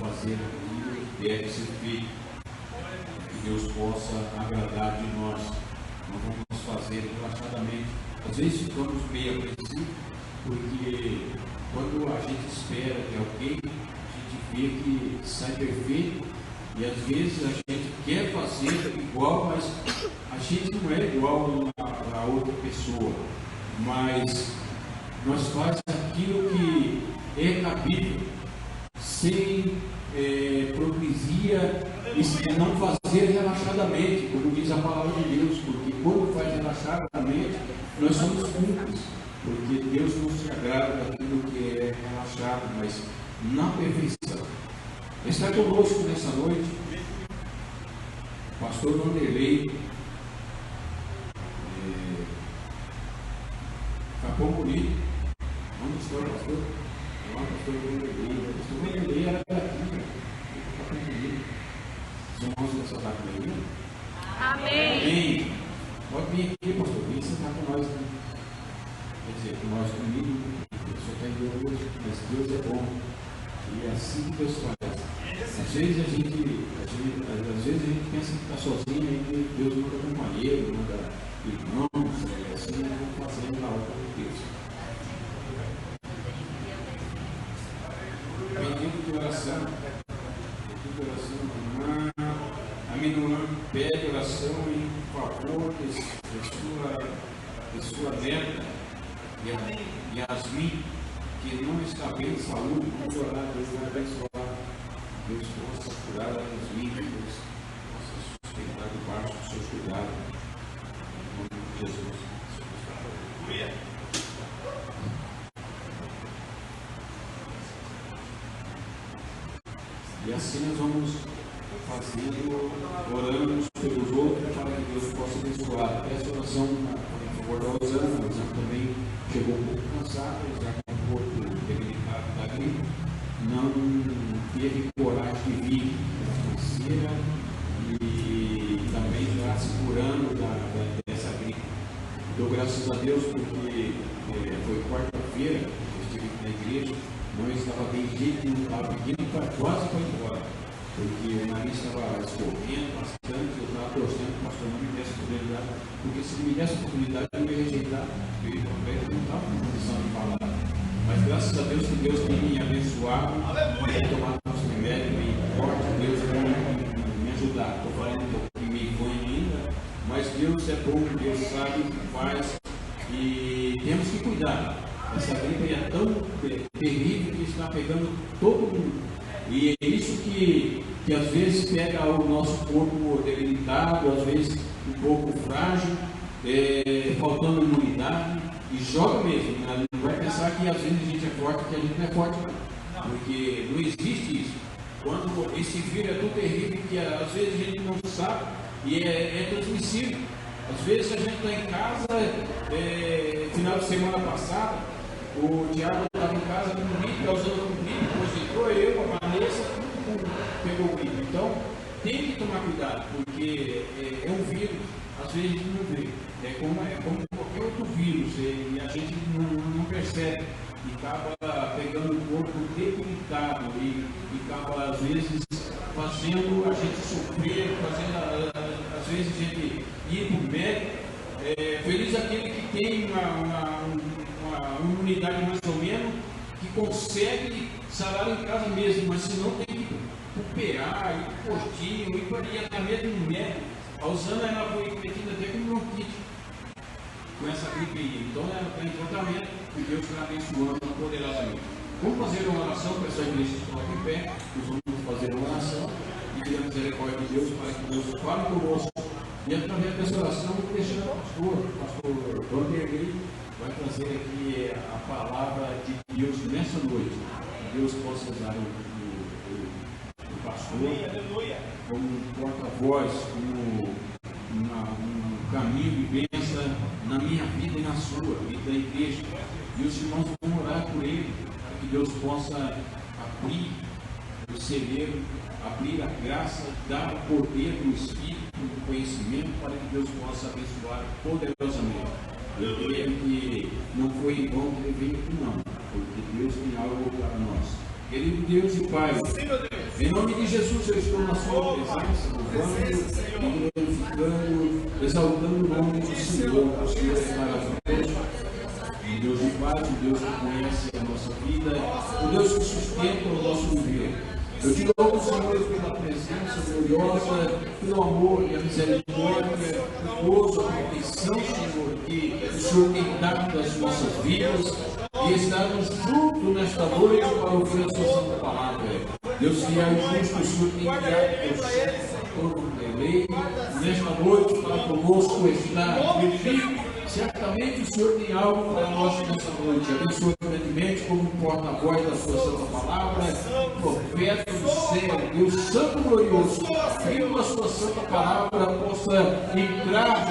fazer aquilo que deve ser feito, que Deus possa agradar de nós. Não vamos fazer relaxadamente. Às vezes ficamos meio apreensivos, porque quando a gente espera de alguém, a gente vê que sai perfeito, e às vezes a gente quer fazer igual, mas a gente não é igual a outra pessoa, mas nós fazemos aquilo que é cabível, sem hipocrisia, e não fazer relaxadamente, como diz a palavra de Deus, porque quando faz relaxadamente, nós somos cúmplices, porque Deus não se agrada daquilo que é relaxado, mas na perfeição. Está conosco nessa noite o pastor Vanderlei Capão Bonito. Onde está o pastor? Não, o pastor Vanderlei. O pastor Vanderlei era daqui, Capão Bonito. Os irmãos dessa data aí. Amém. Amém. Pode vir aqui, pastor. Vem sentar com nós, né? Quer dizer, com nós comigo, eu só tenho hoje, mas Deus é bom. E é assim que Deus faz. Às vezes a gente pensa que está sozinho, e Deus manda companheiro, manda irmãos, e assim nós vamos fazendo a obra de Deus. Pedido de oração. A menina pede oração em favor de sua neta, Yasmin, que não está bem de saúde. Vamos orar, Deus vai abençoar. Deus possa curar a Yasmin, Deus possa sustentar debaixo do seu cuidado. Em nome de Jesus. E assim nós vamos fazendo, orando pelos outros, para que Deus possa abençoar. Essa oração em favor da Rosana. A Rosana também chegou um pouco cansada, já com o corpo debilitado da gripe, não teve coragem de vir da canseira e também já se curando dessa gripe. Dou graças a Deus porque foi quarta-feira, eu estive na igreja, não estava bem jeito, não estava pedindo para quase para ir embora, porque o nariz estava escorrendo bastante. Eu estava torcendo que o pastor não me desse a oportunidade, porque se me desse a oportunidade eu ia rejeitar, eu não estava com condição de falar. Mas graças a Deus que Deus tem me abençoado, tem tomado nosso remédio e forte, Deus vai me ajudar. Estou falando um pouquinho meio ruim ainda, mas Deus é bom, Deus sabe o que faz e temos que cuidar. Essa gripe é tão terrível que está pegando todo mundo. E é isso que às vezes pega o nosso corpo debilitado, às vezes um pouco frágil, faltando imunidade, e joga mesmo. Não vai pensar que às vezes a gente é forte, que a gente não é forte, não. Porque não existe isso. Quando esse vírus é tão terrível que às vezes a gente não sabe e é transmissível. Às vezes a gente está em casa, final de semana passada, o Tiago estava em casa com o gripe, usando o gripe, depois entrou eu, a Vanessa, tudo pegou o gripe. Então, tem que tomar cuidado, porque é um vírus, às vezes a gente não vê. É como qualquer outro vírus, e a gente não percebe. E acaba pegando o corpo debilitado e acaba, às vezes, fazendo a gente sofrer, fazendo, às vezes, a gente ir para o médico. Feliz aquele que tem uma imunidade mais ou menos, que consegue sarar em casa mesmo, mas se não tem que operar, ir para o postinho, ir até mesmo no médico. A Rosana, ela foi metida até com bronquite, com essa gripe aí. Então ela está em tratamento e Deus está abençoando poderosamente. Vamos fazer uma oração para essa igreja que está aqui em pé. Nós vamos fazer uma oração e pedir a misericórdia de Deus para que Deus fale conosco. E através dessa oração, vou deixar o pastor Vanderlei vai trazer aqui a palavra de Deus nessa noite. Que Deus possa usar o pastor como um porta-voz, como um caminho de bênção na minha vida e na sua, e da igreja. E os irmãos vão orar por ele, para que Deus possa abrir o celeiro, abrir a graça, dar o poder do Espírito, do conhecimento, para que Deus possa abençoar poderosamente. Eu creio que não foi em vão que ele veio aqui, não, porque Deus tem algo para nós. Querido Deus e Pai, Em nome de Jesus, eu estou na sua presença, louvando, glorificando, exaltando o nome do Senhor. O Senhor é maravilhoso, o Deus de paz, o Deus que conhece a nossa vida, o Deus que sustenta o nosso viver. Eu te louvo, Senhor, pela presença gloriosa, pelo amor e a misericórdia, o gozo, a proteção, Senhor, que o Senhor tem dado das nossas vidas, e estarmos juntos nesta noite para ouvir a sua santa palavra. Deus fiel e justo, o Senhor tem enviado teu servo por lei, nesta noite para conosco estar firme. Certamente o Senhor tem algo para nós nesta noite. Abençoe grandemente como porta-voz da sua santa palavra, profeta do céu, Deus Santo Glorioso, que a sua santa palavra possa entrar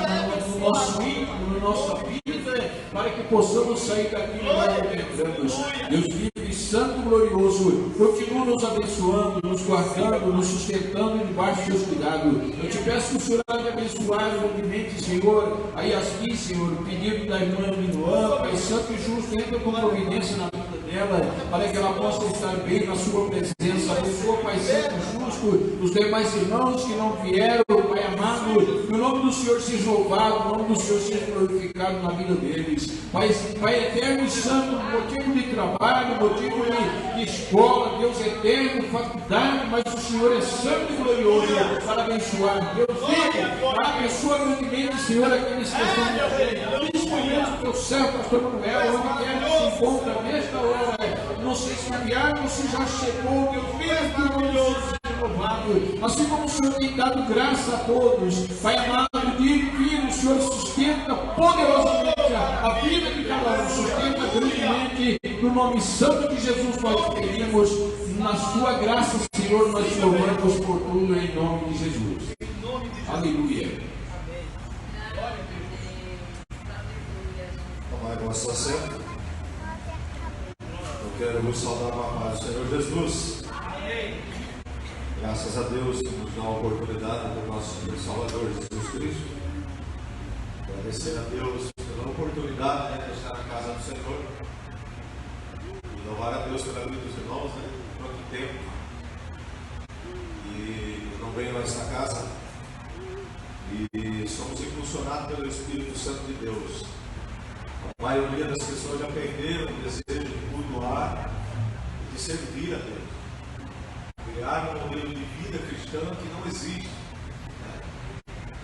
no nosso íntimo, na nossa vida, para que possamos sair daqui melhor do que entramos. Deus vive, Santo Glorioso, continua nos abençoando, nos guardando, nos sustentando debaixo dos seus cuidados. Eu te peço que o Senhor há de abençoar grandemente, Senhor, a Yasmin, Senhor, o pedido da irmã Minuã, Pai Santo e Justo, entra com providência na vida dela, para que ela possa estar bem na sua presença. Abençoa, Pai Santo e Justo, os demais irmãos que não vieram, Pai amado, que o nome do Senhor seja louvado, o nome do Senhor seja glorificado na vida deles. Pai eterno e santo, motivo de trabalho, motivo de escola, Deus eterno, faculdade, mas o Senhor é santo e glorioso para abençoar. Deus vive, abençoa grandemente, Senhor, aqueles que estão principalmente o teu servo, pastor Manuel, onde quer que se encontra nesta hora, não sei se enviaram ou se já chegou, Deus vive, glorioso, renovado, assim como o Senhor tem dado graça a todos, Pai amado, dia e dia, o Senhor sustenta poderosamente a vida de cada um, sustenta grandemente, no nome santo de Jesus nós pedimos, na sua graça, Senhor, nós te louvamos por tudo em nome de Jesus. Aleluia. Tomai com a sua senta. Eu quero vos saudar com a paz do Senhor Jesus. Graças a Deus que nos dá a oportunidade do nosso Salvador Jesus Cristo. Agradecer a Deus pela oportunidade de estar na casa do Senhor. E louvar a Deus pela vida dos irmãos, por quanto tempo. E eu não venho a esta casa. E somos impulsionados pelo Espírito Santo de Deus. A maioria das pessoas já perderam o desejo de cultuar e de servir a Deus. Criaram um modelo de vida cristã que não existe.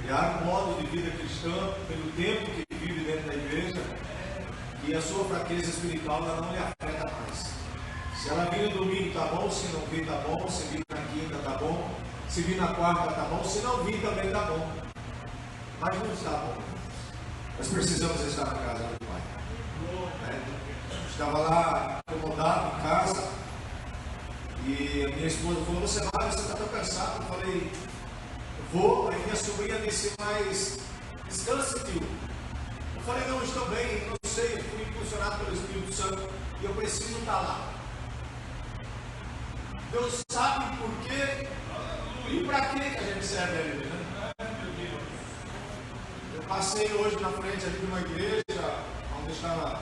Criaram um modo de vida cristã pelo tempo que vive dentro da igreja e a sua fraqueza espiritual ela não lhe afeta mais. Se ela vir no domingo está bom, se não vir está bom, se vir na quinta está bom, se vir na quarta está bom, se não vir também está bom. Mas não está bom. Nós precisamos estar na casa do Pai. Estava lá acomodado em casa e a minha esposa falou: você vai, você está tão cansado? Eu falei: vou. Aí minha sobrinha disse: mas descansa, tio. Eu falei: não, estou bem, não sei, eu fui impulsionado pelo Espírito Santo e eu preciso estar lá. Deus sabe por quê e para que a gente serve a Ele, né? Eu passei hoje na frente aqui de uma igreja onde estava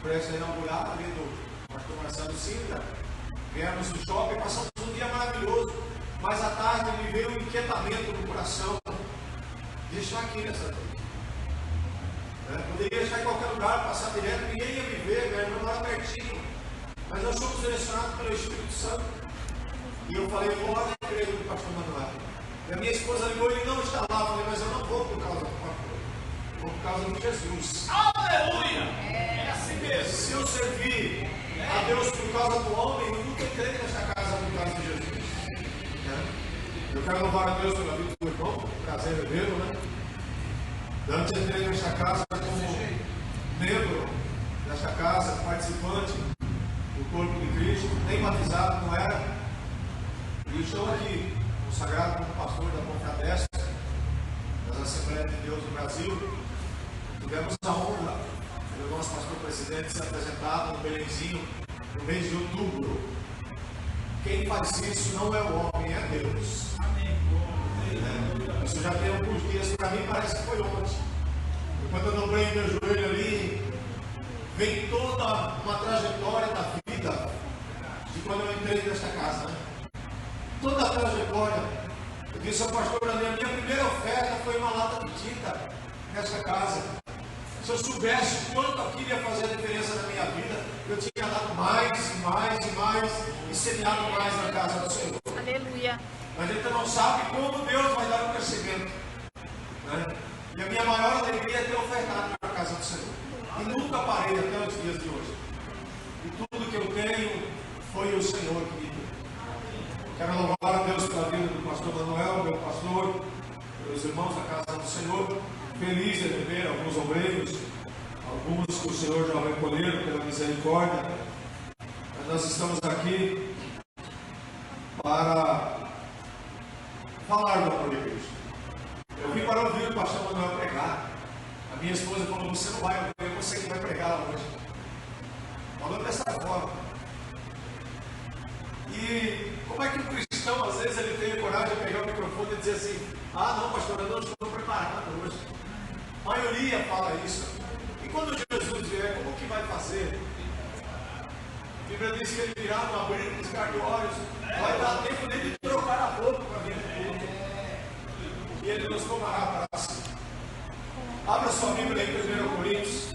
prestes a inaugurar, ali do pastor Marcelo Sintra. Viemos no shopping, passamos um dia maravilhoso, mas à tarde me veio um inquietamento no coração de estar aqui nessa noite. Poderia estar em qualquer lugar, passar direto, ninguém ia me ver, minha irmã mora pertinho, mas nós somos direcionados pelo Espírito Santo. E eu falei: vou lá na igreja do pastor Manuel. E a minha esposa ligou e ele não está lá. Eu falei: mas eu não vou por causa do pastor, vou por causa de Jesus. Aleluia! É assim mesmo. Se eu servir a Deus por causa do homem, eu nunca entrei nesta casa por causa de Jesus. Eu quero louvar a Deus pela vida do irmão, prazer revê-lo, né? Antes entrei nesta casa como membro desta casa, participante do corpo de Cristo, nem batizado não era. E estou aqui, consagrado como pastor da Confradestra, das Assembleias de Deus no Brasil. Tivemos a honra do nosso pastor presidente ser apresentado no Belenzinho no mês de outubro. Quem faz isso não é o homem, é Deus. Isso já tem alguns dias, para mim parece que foi ontem. E quando eu dobrei meu joelho ali, vem toda uma trajetória da vida de quando eu entrei nesta casa, né? toda a trajetória. Eu disse ao pastor André, a minha primeira oferta foi uma lata de tinta nessa casa. Se eu soubesse quanto aquilo ia fazer a diferença na minha vida, eu tinha dado mais e mais e mais e semeado mais na casa do Senhor. Aleluia. Mas a gente não sabe como Deus vai dar o crescimento, né? E a minha maior alegria é ter ofertado na casa do Senhor. E nunca parei até os dias de hoje. E tudo que eu tenho foi o Senhor que me deu. Quero louvar a Deus pela vida do pastor Manuel, meu pastor, pelos irmãos da casa do Senhor. Feliz de ver alguns obreiros, alguns que o Senhor já recolheram pela misericórdia. Mas nós estamos aqui para falar do amor de Cristo. Eu vim para ouvir o pastor Manuel pregar. A minha esposa falou, você não vai ouvir, é você que vai pregar hoje. Falando dessa forma. E como é que o cristão, às vezes, ele tem coragem de pegar o microfone e dizer assim, ah não, pastor, eu não estou preparado hoje. A maioria fala isso. E quando Jesus vier, como que vai fazer? A Bíblia diz que ele virá no abrir e piscar de olhos. Vai dar tempo dele de trocar a roupa para vir aqui. E ele nos tomará para si. Abra sua Bíblia em 1 Coríntios,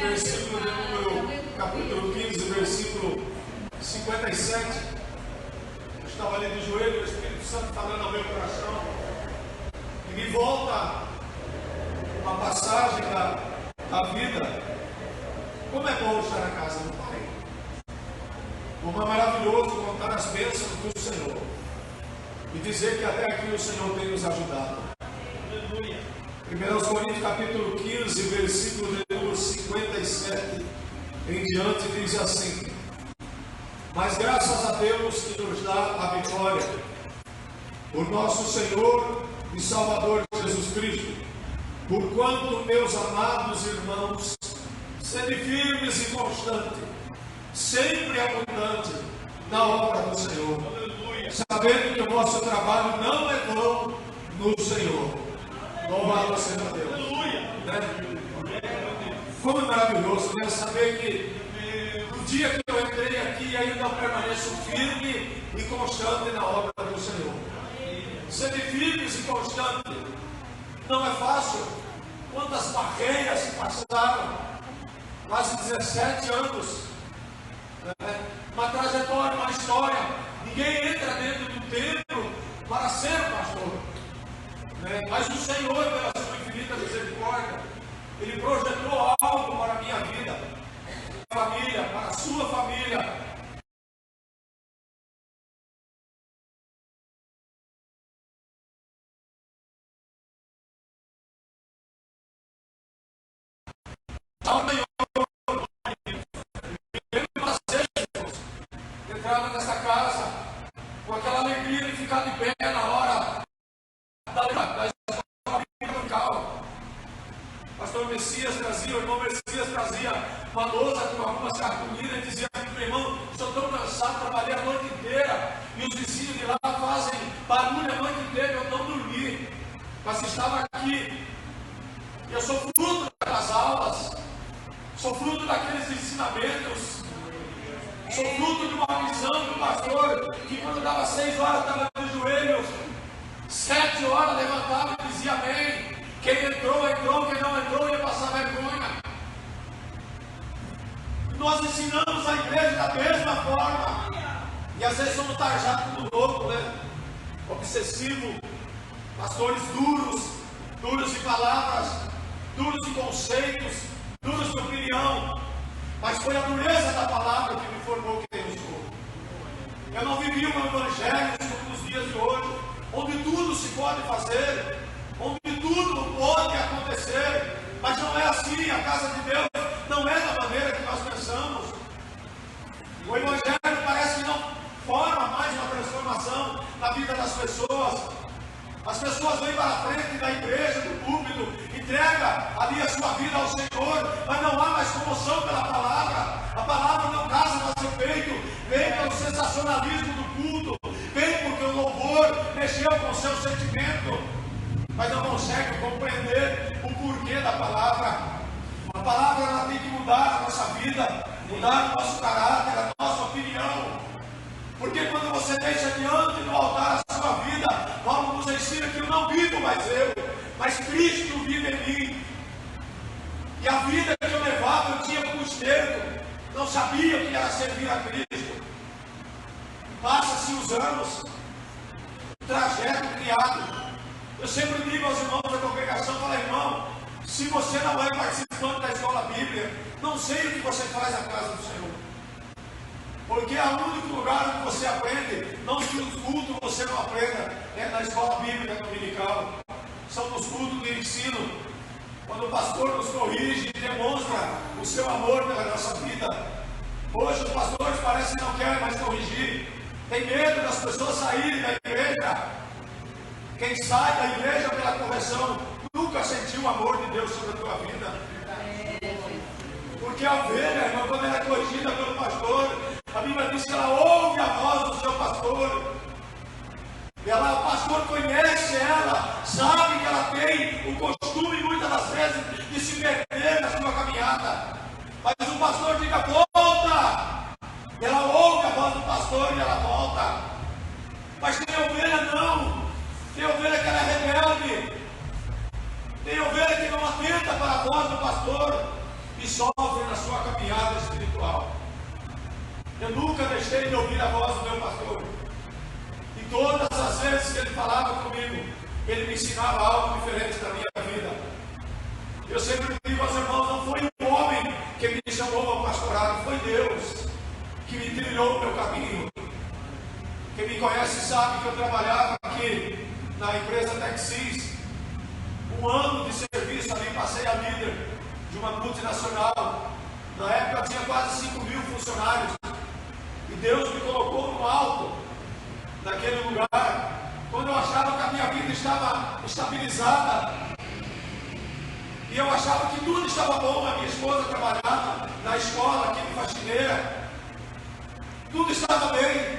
versículo de número, capítulo 15, versículo 57. Eu estava ali de joelho, o Espírito Santo falando ao meu coração. E me volta uma passagem da vida. Como é bom estar na casa do Pai. Como é maravilhoso contar as bênçãos do Senhor. E dizer que até aqui o Senhor tem nos ajudado. Aleluia. 1 Coríntios capítulo 15, versículo de número 57 em diante, diz assim: mas graças a Deus que nos dá a vitória, por nosso Senhor e Salvador Jesus Cristo. Porquanto, meus amados irmãos, sede firmes e constantes, sempre abundante na obra do Senhor, sabendo que o vosso trabalho não é vão no Senhor. Louvado seja Deus. Né? Como é maravilhoso, né? Saber que no dia que eu entrei aqui ainda permaneço firme e constante na obra do Senhor. Sede firmes e constantes. Não é fácil. Quantas barreiras se passaram? Quase 17 anos. Né? Uma trajetória, uma história. Ninguém entra dentro do templo para ser pastor. Né? Mas o Senhor, pela sua infinita misericórdia, Ele projetou algo para a minha vida, para a família, para a sua família. Entrava nessa casa com aquela alegria de ficar de pé na hora da escola local. Pastor Messias trazia, o irmão Messias trazia uma lousa com algumas cartolinas e dizia assim: meu irmão, estou tão cansado, trabalhei a noite inteira e os vizinhos de lá fazem barulho a noite inteira, eu não dormi, mas estava aqui. Eu sou fruto daquelas aulas, sou fruto daqueles ensinamentos, sou fruto de uma visão do pastor que quando dava 6 horas estava de joelhos, 7 horas levantava e dizia amém. Quem entrou, entrou, quem não entrou ia passar vergonha. Nós ensinamos a igreja da mesma forma. E às vezes somos tarjados do louco, né? Obsessivo, pastores duros de palavras, duros de conceitos, duros de opinião. Mas foi a dureza da palavra que me formou quem eu sou. Eu não vivi um evangelho como nos dias de hoje, onde tudo se pode fazer, onde tudo pode acontecer, mas não é assim. A casa de Deus não é da maneira que nós pensamos. O evangelho parece que não forma mais uma transformação na vida das pessoas. As pessoas vêm para a frente da igreja, do púlpito, entrega ali a sua vida ao Senhor, mas não há mais comoção pela palavra. A palavra não casa no seu peito, vem pelo sensacionalismo do culto, vem porque o louvor mexeu com o seu sentimento, mas não consegue compreender o porquê da palavra. A palavra ela tem que mudar a nossa vida, mudar o nosso caráter, a nossa opinião. Porque quando você deixa diante do altar a sua vida, Paulo nos ensina que eu não vivo mais eu, mas Cristo vive em mim. E a vida que eu levava, eu tinha custeiro, não sabia o que era servir a Cristo. Passa-se os anos, o trajeto criado. Eu sempre digo aos irmãos da congregação, falo, irmão, se você não é participante da escola bíblica, não sei o que você faz na casa do Senhor. Porque é o único lugar onde você aprende, não que nos cultos você não aprenda, é na escola bíblica dominical. São nos cultos de ensino, quando o pastor nos corrige e demonstra o seu amor pela nossa vida. Hoje os pastores parecem que não querem mais corrigir, tem medo das pessoas saírem da igreja. Quem sai da igreja pela correção nunca sentiu o amor de Deus sobre a tua vida. Porque a ovelha, irmão, quando ela é corrigida pelo pastor, a Bíblia diz que ela ouve a voz do seu pastor. O pastor conhece ela, sabe que ela tem o costume, muitas das vezes, de se perder na sua caminhada. Mas o pastor diga, volta! Ela ouve a voz do pastor e ela volta. Mas tem ovelha não. Tem ovelha que ela é rebelde. Tem ovelha que não atenta para a voz do pastor e sofre na sua caminhada espiritual. Eu nunca deixei de ouvir a voz do meu pastor. E todas as vezes que ele falava comigo, ele me ensinava algo diferente da minha vida. Eu sempre digo aos irmãos, não foi um homem que me chamou ao pastorado, foi Deus que me trilhou o meu caminho. Quem me conhece sabe que eu trabalhava aqui na empresa Texis. Um ano de serviço ali, passei a líder de uma multinacional. Na época eu tinha quase 5.000 funcionários. E Deus me colocou no alto, naquele lugar, quando eu achava que a minha vida estava estabilizada. E eu achava que tudo estava bom. A minha esposa trabalhava na escola aqui de faxineira. Tudo estava bem.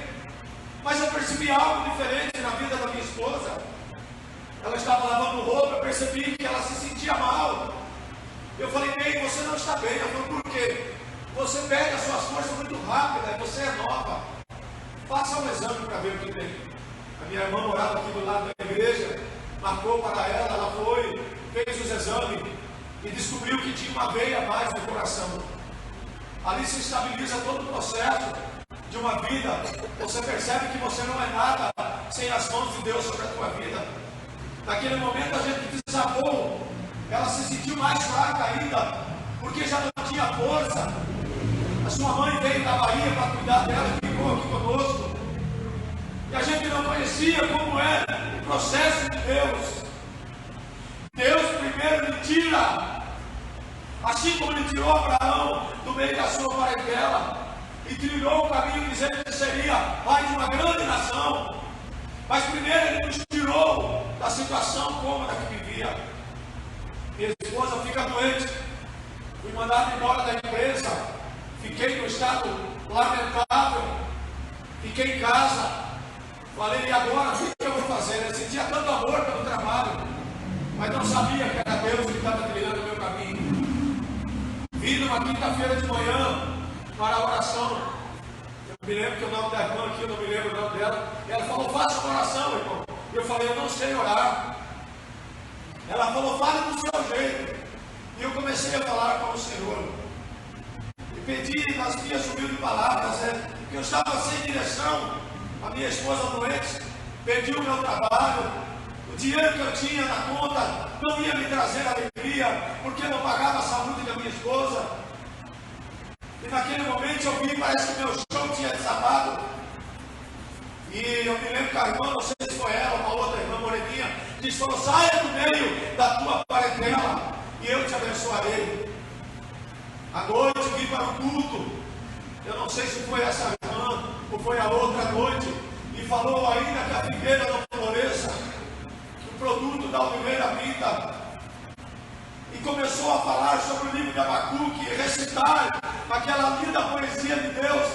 Mas eu percebi algo diferente na vida da minha esposa. Ela estava lavando roupa, eu percebi que ela se sentia mal. Eu falei, bem, você não está bem. Ela falou, por quê? Você perde as suas forças muito rápido, e você é nova. Faça um exame para ver o que tem. A minha irmã morava aqui do lado da igreja, marcou para ela, ela foi, fez os exames e descobriu que tinha uma veia a mais no coração. Ali se estabiliza todo o processo de uma vida. Você percebe que você não é nada sem as mãos de Deus sobre a tua vida. Naquele momento a gente desabou. Ela se sentiu mais fraca ainda, porque já não tinha força. A sua mãe veio da Bahia para cuidar dela e ficou aqui conosco. E a gente não conhecia como é o processo de Deus. Deus primeiro lhe tira, assim como ele tirou Abraão do meio da sua parentela e trilhou o caminho dizendo que seria pai de uma grande nação. Mas primeiro ele nos tirou da situação cômoda que vivia. Minha esposa fica doente. Fui mandado embora da empresa. Fiquei no estado lamentável. Fiquei em casa. Falei, e agora o que eu vou fazer? Eu sentia tanto amor pelo trabalho, mas não sabia que era Deus que estava trilhando o meu caminho. Vim numa quinta-feira de manhã para a oração. Eu me lembro que o nome da irmã aqui, eu não me lembro o nome dela. E ela falou, faça uma oração, irmão. Eu falei, eu não sei orar. Ela falou, fale do seu jeito. E eu comecei a falar com o Senhor. E pedi nas minhas humildes palavras, que eu estava sem direção. A minha esposa doente, perdi o meu trabalho. O dinheiro que eu tinha na conta não ia me trazer alegria, porque eu não pagava a saúde da minha esposa. E naquele momento eu vi, parece que meu chão tinha desabado. E eu me lembro que a irmã, não sei se foi ela, uma outra irmã moreninha, disse, falou, saia do meio da tua parentela e eu te abençoarei. À noite vim para o culto. Eu não sei se foi essa irmã ou foi a outra noite. E falou ainda que a figueira não floresça, que o produto da oliveira vinda. E começou a falar sobre o livro de Abacuque e recitar aquela linda poesia de Deus.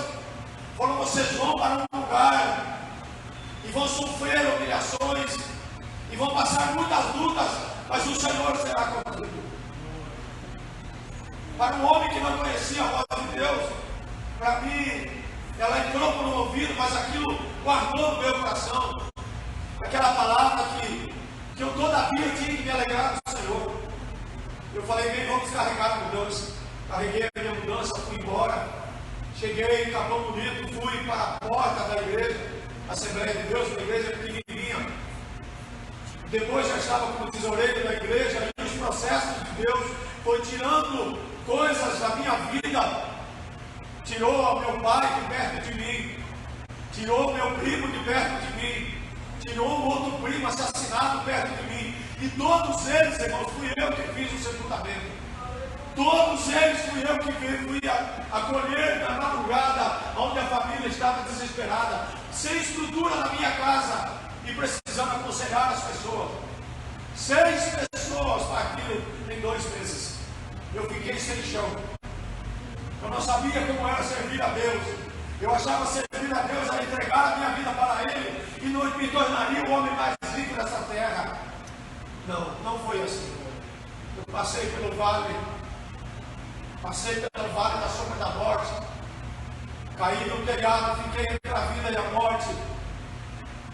Falou, vocês vão para um lugar e vão sofrer humilhações e vão passar muitas lutas, mas o Senhor será contigo. Para um homem que não conhecia a voz de Deus, para mim ela entrou por um ouvido, mas aquilo guardou no meu coração. Aquela palavra que eu todavia tinha que me alegrar do Senhor. Eu falei, bem, vamos carregar a mudança. Carreguei a minha mudança, fui embora. Cheguei em Capão Bonito, fui para a porta da igreja, Assembleia de Deus, uma igreja pequenininha. Depois já estava como tesoureiro da igreja, e os processos de Deus foi tirando coisas da minha vida. Tirou o meu pai de perto de mim, tirou o meu primo de perto de mim, tirou um outro primo assassinado perto de mim. E todos eles, irmãos, fui eu que fiz o sepultamento. Todos eles fui eu que fui acolher na madrugada, onde a família estava desesperada, sem estrutura na minha casa e precisando aconselhar as pessoas. 6 pessoas partiram em 2 meses. Eu fiquei sem chão. Eu não sabia como era servir a Deus. Eu achava servir a Deus a entregar a minha vida para Ele e não me tornaria o homem mais rico dessa terra. Não, não foi assim. Eu passei pelo vale da sombra da morte, caí no telhado, fiquei entre a vida e a morte.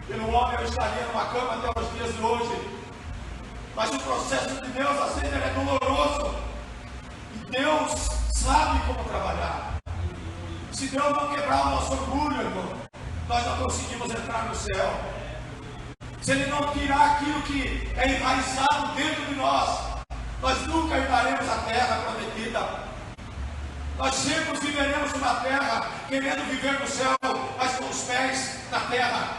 Pelo homem eu estaria numa cama até os dias de hoje. Mas o processo de Deus, às vezes, ele é doloroso. E Deus sabe como trabalhar. Se Deus não quebrar o nosso orgulho, irmão, nós não conseguimos entrar no céu. Se Ele não tirar aquilo que é enraizado dentro de nós, nós nunca herdaremos a terra prometida. Nós sempre viveremos uma terra querendo viver no céu, mas com os pés na terra.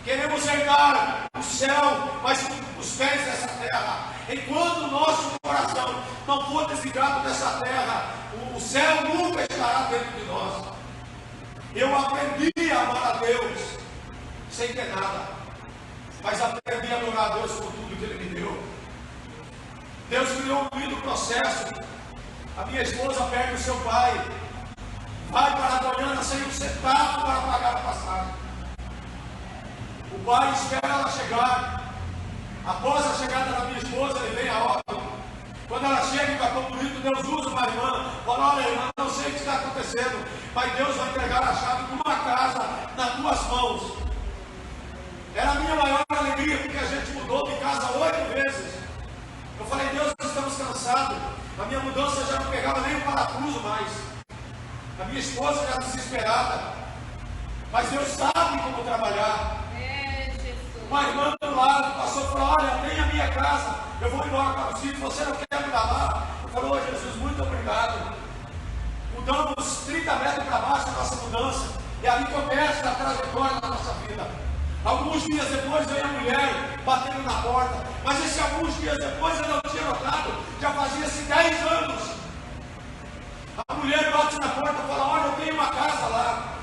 Queremos herdar o céu, mas com os pés nessa terra. Enquanto o nosso coração não for desligado dessa terra, o céu nunca estará dentro de nós. Eu aprendi a amar a Deus sem ter nada, mas aprendi a adorar a Deus com tudo que Ele me deu. Deus criou um lindo processo. A minha esposa perde o seu pai, vai para Goiânia sem um centavo para pagar a passagem. O pai espera ela chegar. Após a chegada da minha esposa, ele vem a óbito. Quando ela chega em Capão Bonito, Deus usa uma irmã. Fala, olha, irmã, não sei o que está acontecendo, mas Deus vai entregar a chave de uma casa nas tuas mãos. Era a minha maior alegria, porque a gente mudou de casa 8 vezes. Eu falei, Deus, nós estamos cansados. A minha mudança já não pegava nem o parafuso mais. A minha esposa já desesperada. Mas Deus sabe como trabalhar. Uma irmã do lado passou e falou, olha, tem a minha casa, eu vou embora para os filhos, você não quer me dar lá? Eu falei, ô Jesus, muito obrigado. Mudamos 30 metros para baixo a nossa mudança. E ali começa a trajetória da nossa vida. Alguns dias depois veio a mulher batendo na porta. Mas esses alguns dias depois eu não tinha notado. Já fazia-se 10 anos. A mulher bate na porta e fala, olha, eu tenho uma casa lá.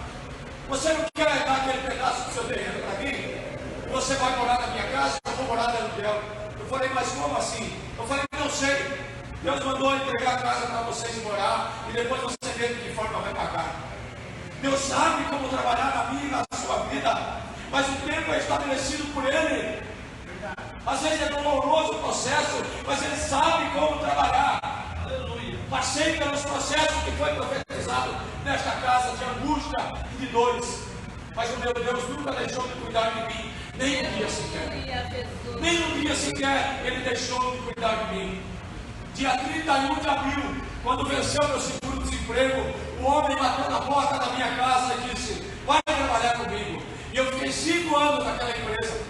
Você não quer dar aquele pedaço do seu terreno para mim? Você vai morar na minha casa? Eu vou morar no aluguel. Eu falei, mas como assim? Eu falei, não sei. Deus mandou entregar a casa para vocês morar. E depois você vê de que forma vai pagar. Deus sabe como trabalhar na minha e na sua vida. Mas o tempo é estabelecido por Ele. Às vezes é doloroso o processo, mas Ele sabe como trabalhar. Aleluia. Passei pelos processos que foi profetizado nesta casa de angústia e de dores. Mas o meu Deus nunca deixou de cuidar de mim, nem um dia sequer. Nem um dia sequer Ele deixou de cuidar de mim. Dia 31 de abril, quando venceu meu seguro-desemprego, o homem bateu na porta da minha casa e disse, vai trabalhar comigo. E eu fiquei 5 anos naquela empresa.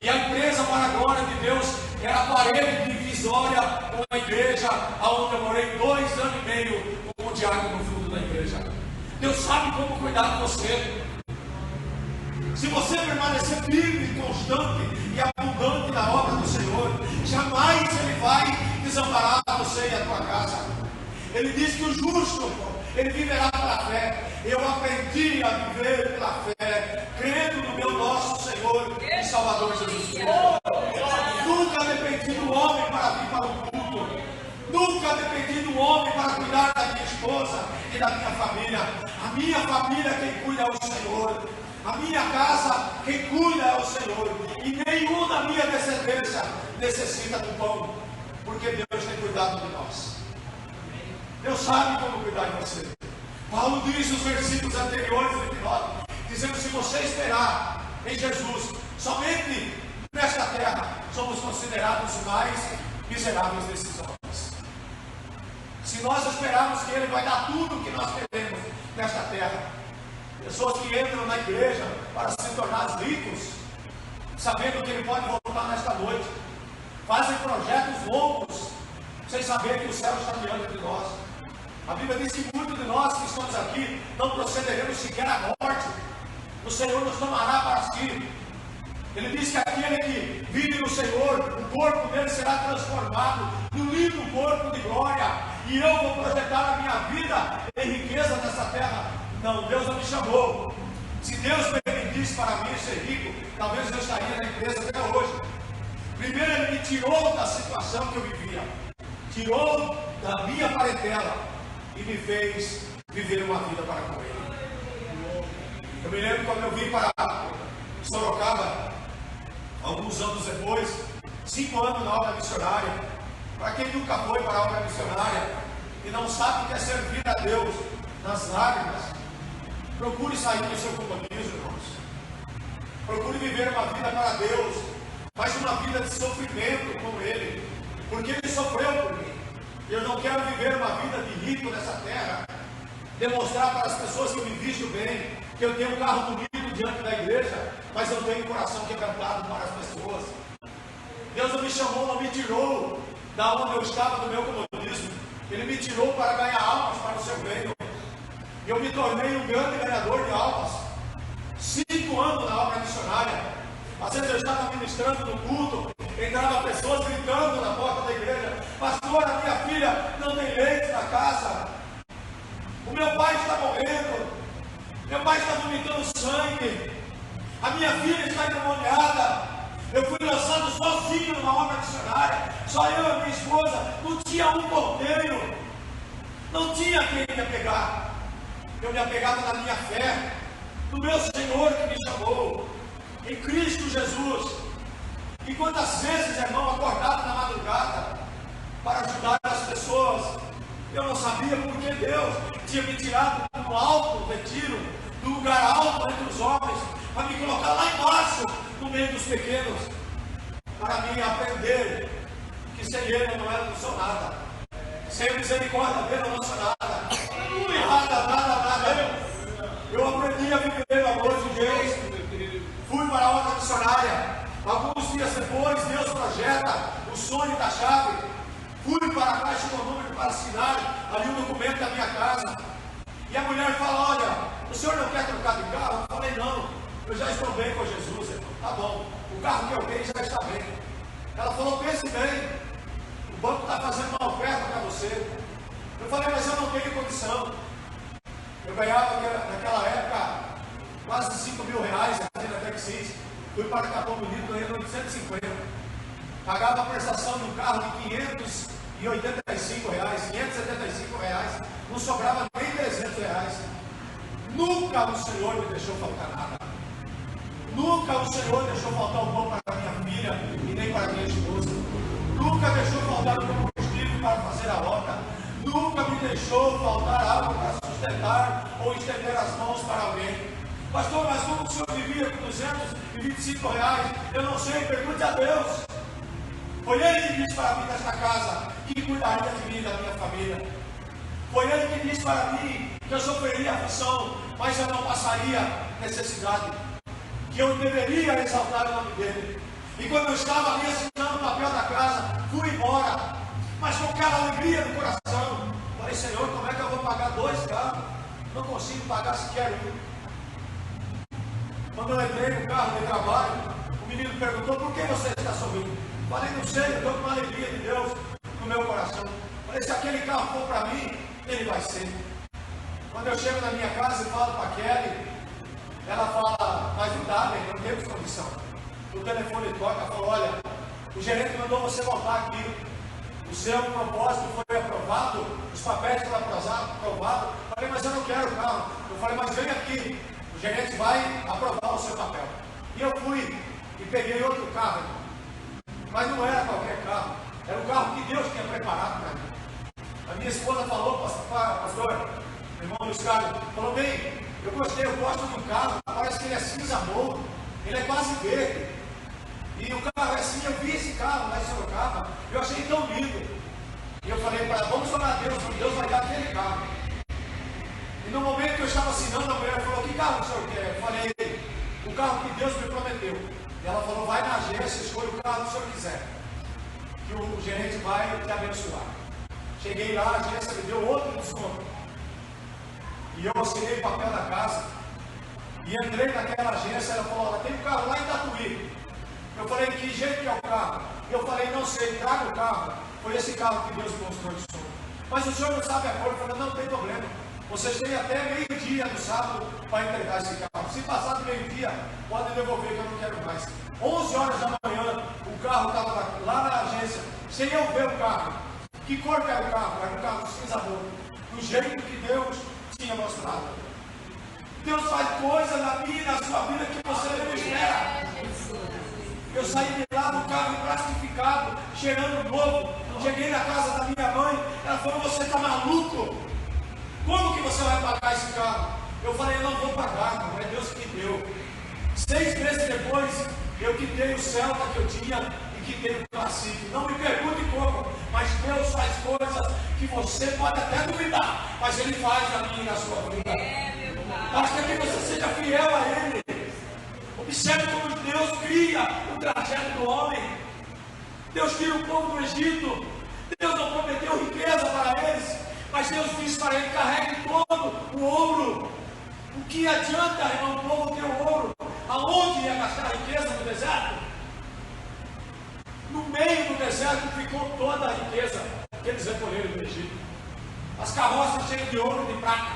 E a empresa, para a glória de Deus, era a parede divisória com a igreja, onde eu morei 2 anos e meio como diácono no fundo da igreja. Deus sabe como cuidar de você. Se você permanecer firme, constante e abundante na obra do Senhor, jamais Ele vai desamparar você e a tua casa. Ele diz que o justo, ele viverá pela fé. Eu aprendi a viver pela fé, crendo no meu nosso Senhor e Salvador Jesus Cristo. Nunca dependi do homem para vir para o culto. Nunca dependi do homem para cuidar da minha esposa e da minha família. A minha família quem cuida é o Senhor. A minha casa quem cuida é o Senhor. E nenhum da minha descendência necessita do pão, porque Deus tem cuidado de nós. Deus sabe como cuidar de você. Paulo diz nos versículos anteriores, 29, dizendo: se você esperar em Jesus, somente nesta terra, somos considerados os mais miseráveis desses homens. Se nós esperarmos que Ele vai dar tudo o que nós queremos nesta terra, pessoas que entram na igreja para se tornar ricos, sabendo que Ele pode voltar nesta noite, fazem projetos loucos, sem saber que o céu está diante de nós. A Bíblia diz que muitos de nós que estamos aqui não procederemos sequer à morte. O Senhor nos tomará para si. Ele diz que aquele que vive no Senhor, o corpo dele será transformado num lindo corpo de glória. E eu vou projetar a minha vida em riqueza nessa terra. Não, Deus não me chamou. Se Deus permitisse para mim ser rico, talvez eu estaria na empresa até hoje. Primeiro Ele me tirou da situação que eu vivia, tirou da minha parentela e me fez viver uma vida para com Ele. Eu me lembro quando eu vim para Sorocaba, alguns anos depois, 5 anos na obra missionária. Para quem nunca foi para a obra missionária e não sabe o que é servir a Deus nas lágrimas, procure sair do seu compromisso, irmãos. Procure viver uma vida para Deus, mas uma vida de sofrimento com Ele, porque Ele sofreu por mim. Eu não quero viver uma vida de rico nessa terra, demonstrar para as pessoas que eu me visto bem, que eu tenho um carro bonito diante da igreja, mas eu tenho um coração quebrantado para as pessoas. Deus não me chamou, não me tirou da onde eu estava, do meu comodismo. Ele me tirou para ganhar almas para o seu reino. Eu me tornei um grande ganhador de almas. 5 anos na obra missionária. Às vezes eu estava ministrando no culto, entrava pessoas gritando na porta da igreja: pastor, a minha filha não tem leite na casa, o meu pai está morrendo, meu pai está vomitando sangue, a minha filha está endemoniada. Eu fui lançado sozinho numa obra missionária, só eu e a minha esposa, não tinha um porteiro, não tinha quem me apegar. Eu me apegava na minha fé, no meu Senhor que me chamou, em Cristo Jesus. E quantas vezes, irmão, acordado na madrugada para ajudar as pessoas, eu não sabia porque Deus tinha me tirado do alto retiro, do lugar alto entre os homens, para me colocar lá embaixo, no meio dos pequenos, para mim aprender que sem Ele eu não sou nada, sem a misericórdia dele eu não sou nada. Nada. Eu aprendi a viver o amor de Deus. Fui para a obra missionária. Alguns dias depois, Deus projeta o sonho da chave. Fui para a Caixa Econômica para assinar ali um documento da minha casa. E a mulher fala: olha, o senhor não quer trocar de carro? Eu falei: não, eu já estou bem com Jesus. Irmão. Tá bom, o carro que eu tenho já está bem. Ela falou: pense bem, o banco está fazendo uma oferta para você. Eu falei: mas eu não tenho condição. Eu ganhava naquela época quase 5 mil reais aqui na Texas. Fui para Capão Bonito, ganhando 850. Pagava a prestação de um carro de 585 reais, 575 reais. Não sobrava nem 300 reais. Nunca o Senhor me deixou faltar nada. Nunca o Senhor deixou faltar o pão para minha filha e nem para minha esposa. Nunca deixou faltar o combustível para fazer a obra. Nunca me deixou faltar algo para sustentar ou estender as mãos para alguém. Pastor, mas como o senhor vivia com 225 reais? Eu não sei, pergunte a Deus. Foi Ele que disse para mim nesta casa que cuidaria de mim e da minha família. Foi Ele que disse para mim que eu sofreria aflição, mas eu não passaria necessidade. Que eu deveria exaltar o nome dEle. E quando eu estava ali assinando o papel da casa, fui embora, mas com aquela alegria no coração. Falei: Senhor, como é que eu vou pagar 2 carros? Não consigo pagar sequer um. Quando eu entrei no carro de trabalho, o menino perguntou: por que você está sorrindo? Falei: não sei, eu estou com uma alegria de Deus no meu coração. Falei: se aquele carro for para mim, ele vai ser. Quando eu chego na minha casa e falo para a Kelly, ela fala: mas não dá, né? Não temos condição. O telefone toca, falou: olha, o gerente mandou você voltar aqui. O seu propósito foi aprovado, os papéis foram aprovados. Falei: mas eu não quero o carro. Eu falei: mas vem aqui, o gerente vai aprovar o seu papel. E eu fui e peguei outro carro, mas não era qualquer carro, era o carro que Deus tinha preparado para mim. A minha esposa falou: pastor, Meu irmão Luiz Carlos falou: bem, eu gostei, eu gosto do carro, parece que ele é cinza morro, ele é quase verde. E o carro é assim, eu vi esse carro lá em Sorocaba, eu achei tão lindo. E eu falei para ela: vamos orar a Deus, Deus vai dar aquele carro. E no momento que eu estava assinando, a mulher falou: que carro o senhor quer? Eu falei: o carro que Deus me prometeu. E ela falou: vai na agência, escolha o carro que o senhor quiser, que o gerente vai te abençoar. Cheguei lá, a agência me deu outro desconto. E eu assinei o papel da casa. E entrei naquela agência, ela falou: ela tem um carro lá em Tatuí. Eu falei: que jeito que é o carro? Eu falei: não sei, traga o carro. Foi esse carro que Deus me mostrou de som. Mas o senhor não sabe a cor? Eu falei: não tem problema. Vocês têm até meio-dia no sábado para entregar esse carro. Se passar do meio-dia, pode devolver, que eu não quero mais. 11 horas da manhã, o carro estava lá na agência, sem eu ver o carro. Que cor que era o carro? Era um carro cinza morro, do jeito que Deus tinha mostrado. Deus faz coisas na minha e na sua vida que você não espera. Eu saí de lá do carro plastificado, cheirando novo. Cheguei na casa da minha mãe, ela falou: você está maluco? Como que você vai pagar esse carro? Eu falei: eu não vou pagar, não é Deus que deu. 6 meses depois, eu quitei o Celta que eu tinha e quitei o Classic. Não me pergunte como, mas Deus faz coisas que você pode até duvidar, mas Ele faz na minha e na sua vida. Basta que você seja fiel a Ele. Observe como Deus cria o trajeto do homem. Deus tira o povo do Egito. Deus não prometeu riqueza para eles, mas Deus disse para ele: carregue todo o ouro. O que adianta, irmão, o povo ter o ouro? Aonde ia gastar a riqueza no deserto? No meio do deserto ficou toda a riqueza que eles recolheram do Egito. As carroças cheias de ouro e de prata,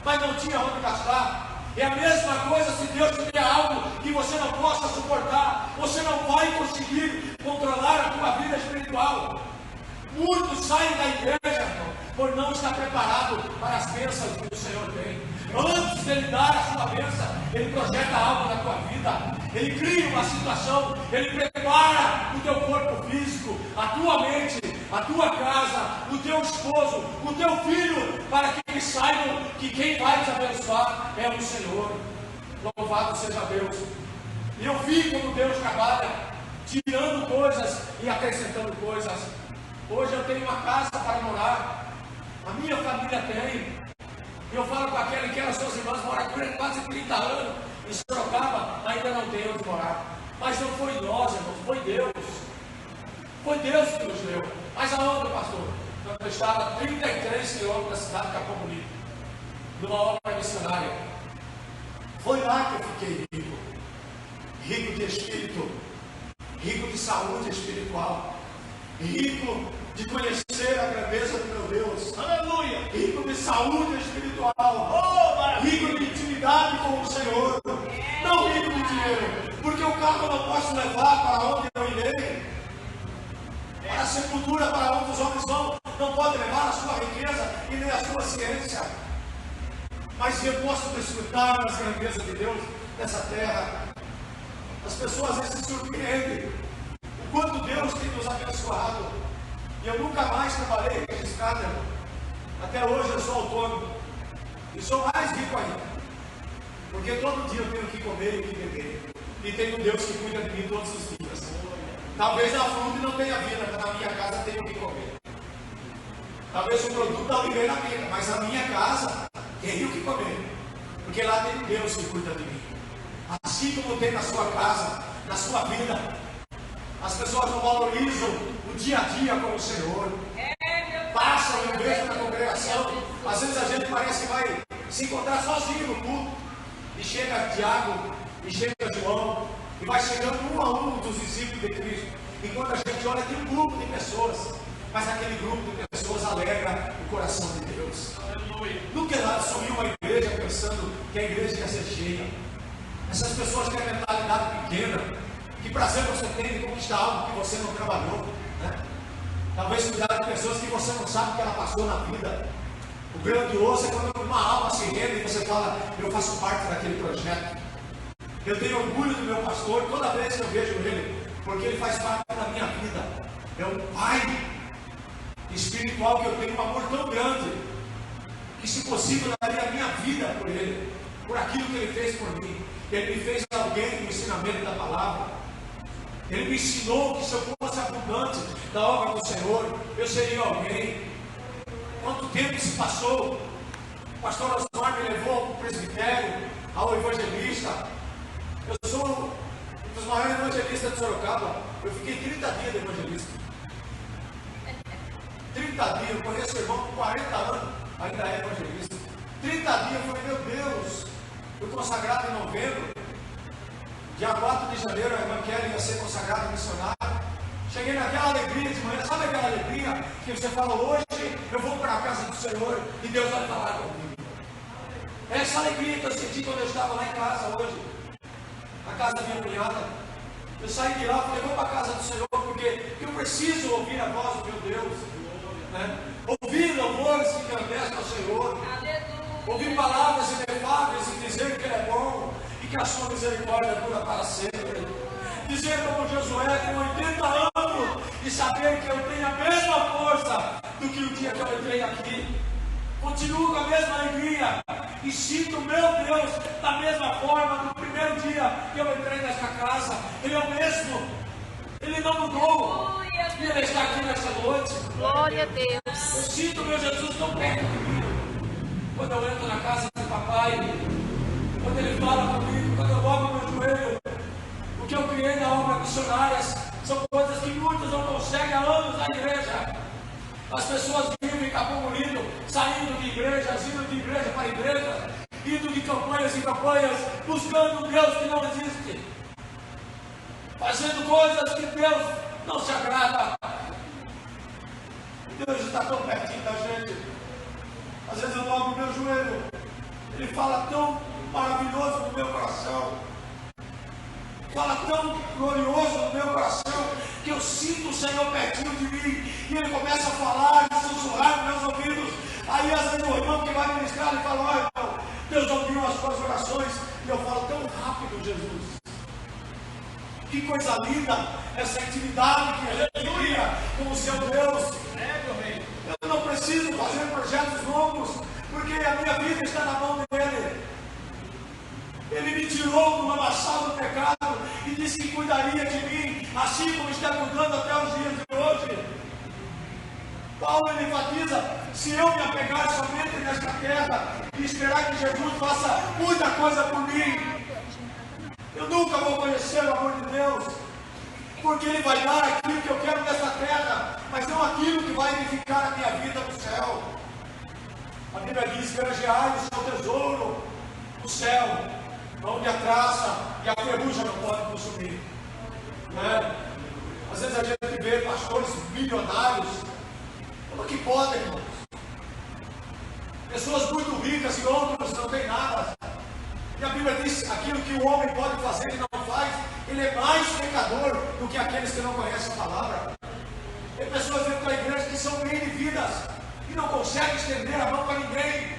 mas não tinha onde gastar. É a mesma coisa se Deus te der algo que você não possa suportar, você não vai conseguir controlar a tua vida espiritual. Muitos saem da igreja, irmão, por não estar preparado para as bênçãos que o Senhor tem. Antes dele dar a sua bênção, ele projeta algo na tua vida, ele cria uma situação, ele prepara o teu corpo físico, a tua mente, a tua casa, o teu esposo, o teu filho, para que eles saibam que quem vai te abençoar é o Senhor. Louvado seja Deus. E eu vi como Deus trabalha, tirando coisas e acrescentando coisas. Hoje eu tenho uma casa para morar, a minha família tem. Eu falo com aquele que as suas irmãs moram por quase 30 anos em Sorocaba, ainda não tem onde morar. Mas não foi nós, irmãos, foi Deus. Foi Deus que nos deu. Mas aonde, pastor? Eu estava a 33 quilômetros da cidade de Capão Bonito, numa obra missionária. Foi lá que eu fiquei rico. Rico de espírito, rico de saúde espiritual, rico de conhecer a grandeza do meu Deus. Aleluia! Rico de saúde espiritual, rico de intimidade com o Senhor. Não rico de dinheiro, porque o carro eu não posso levar para onde eu irei. Para a sepultura, para onde os homens vão, não pode levar a sua riqueza e nem a sua ciência. Mas eu posso desfrutar das grandezas de Deus nessa terra. As pessoas às vezes se surpreendem o quanto Deus tem nos abençoado. E eu nunca mais trabalhei registrado, irmão. Até hoje eu sou autônomo. E sou mais rico ainda. Porque todo dia eu tenho que comer e que beber. E tenho Deus que cuida de mim todos os dias. Talvez na fruta não tenha vida, mas na minha casa tenho que comer. Talvez o produto não viver na vida, mas na minha casa tenho que comer. Porque lá tem Deus que cuida de mim. Assim como tem na sua casa, na sua vida. As pessoas não valorizam o dia a dia com o Senhor. Passam, eu vejo na congregação. Às vezes a gente parece que vai se encontrar sozinho no culto. E chega Tiago, e chega João, e vai chegando um a um dos discípulos de Cristo. E quando a gente olha, tem um grupo de pessoas. Mas aquele grupo de pessoas alegra o coração de Deus. Nunca subiu uma igreja pensando que a igreja ia ser cheia. Essas pessoas têm a mentalidade pequena. Que prazer você tem de conquistar algo que você não trabalhou, né? Talvez cuidar de pessoas que você não sabe que ela passou na vida. O grandioso é quando uma alma se rende e você fala: eu faço parte daquele projeto. Eu tenho orgulho do meu pastor toda vez que eu vejo ele, porque ele faz parte da minha vida. É um pai espiritual que eu tenho um amor tão grande, que, se possível, daria a minha vida por ele, por aquilo que ele fez por mim. Ele me fez alguém no ensinamento da palavra. Ele me ensinou que, se eu fosse abundante da obra do Senhor, eu seria alguém. Quanto tempo se passou? O pastor Osmar me levou ao presbitério, ao evangelista. Eu sou um dos maiores evangelistas de Sorocaba. Eu fiquei 30 dias de evangelista. 30 dias, eu conheço o irmão com 40 anos, ainda é evangelista. 30 dias, eu falei, meu Deus, fui consagrado em novembro. Dia 4 de janeiro, a irmã Kelly ia ser consagrada missionária. Cheguei naquela alegria de manhã, sabe aquela alegria que você fala, hoje eu vou para a casa do Senhor e Deus vai falar comigo. Essa alegria que eu senti quando eu estava lá em casa hoje, na casa da minha cunhada. Eu saí de lá e falei, vou para a casa do Senhor, porque eu preciso ouvir a voz do meu Deus. Né? Ouvir louvores que engrandecem ao Senhor. Ouvir palavras inefáveis e dizer que Ele é bom e que a sua misericórdia dura para sempre. Dizer como Josué com 80 anos e saber que eu tenho a mesma força do que o dia que eu entrei aqui. Continuo com a mesma alegria e sinto meu Deus da mesma forma do primeiro dia que eu entrei nesta casa. Ele é o mesmo, Ele não mudou e Ele está aqui nesta noite. Glória a Deus. Eu sinto meu Jesus tão perto de mim. Quando eu entro na casa do papai, quando Ele fala comigo, quando eu dobro meu joelho, o que eu criei na obra missionárias são coisas que muitos não conseguem há anos na igreja. As pessoas vivem em Capão Molido, saindo de igrejas, indo de igreja para igreja, indo de campanhas em campanhas, buscando um Deus que não existe, fazendo coisas que Deus não se agrada. Deus está tão pertinho da gente. Às vezes eu dobro meu joelho, Ele fala tão maravilhoso no meu coração, fala tão glorioso no meu coração, que eu sinto o Senhor pertinho de mim, e Ele começa a falar e sussurrar nos meus ouvidos. Aí às vezes o irmão que vai ministrar, ele fala, olha irmão, Deus ouviu as suas orações, e eu falo tão rápido, Jesus. Que coisa linda essa intimidade que a gente cria com o seu Deus. Eu não preciso fazer projetos longos, porque a minha vida está na mão dEle. Ele me tirou do lamaçal do pecado e disse que cuidaria de mim, assim como está cuidando até os dias de hoje. Paulo ele enfatiza, se eu me apegar somente nesta terra e esperar que Jesus faça muita coisa por mim, eu nunca vou conhecer o amor de Deus, porque Ele vai dar aquilo que eu quero nesta terra, mas não aquilo que vai edificar a minha vida no céu. A Bíblia diz, granjeai o seu tesouro no céu, onde a traça e a ferrugem não podem consumir. Né? Às vezes a gente vê pastores milionários, como que podem, irmãos? Pessoas muito ricas e outros não têm nada. E a Bíblia diz, aquilo que o homem pode fazer e não faz, ele é mais pecador do que aqueles que não conhecem a palavra. Tem pessoas dentro da igreja que são bem de vidas e não conseguem estender a mão para ninguém.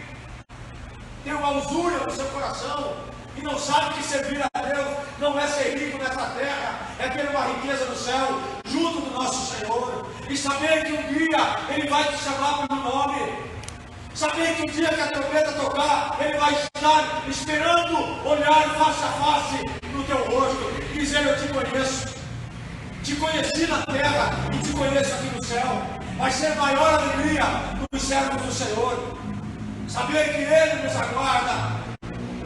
Tem uma usura no seu coração e não sabe que servir a Deus não é ser rico nessa terra, é ter uma riqueza no céu, junto do nosso Senhor, e saber que um dia Ele vai te chamar pelo nome, saber que um dia que a trombeta tocar, Ele vai estar esperando olhar face a face no teu rosto e dizer, eu te conheço, te conheci na terra e te conheço aqui no céu. Vai ser a maior alegria dos servos do Senhor, saber que Ele nos aguarda,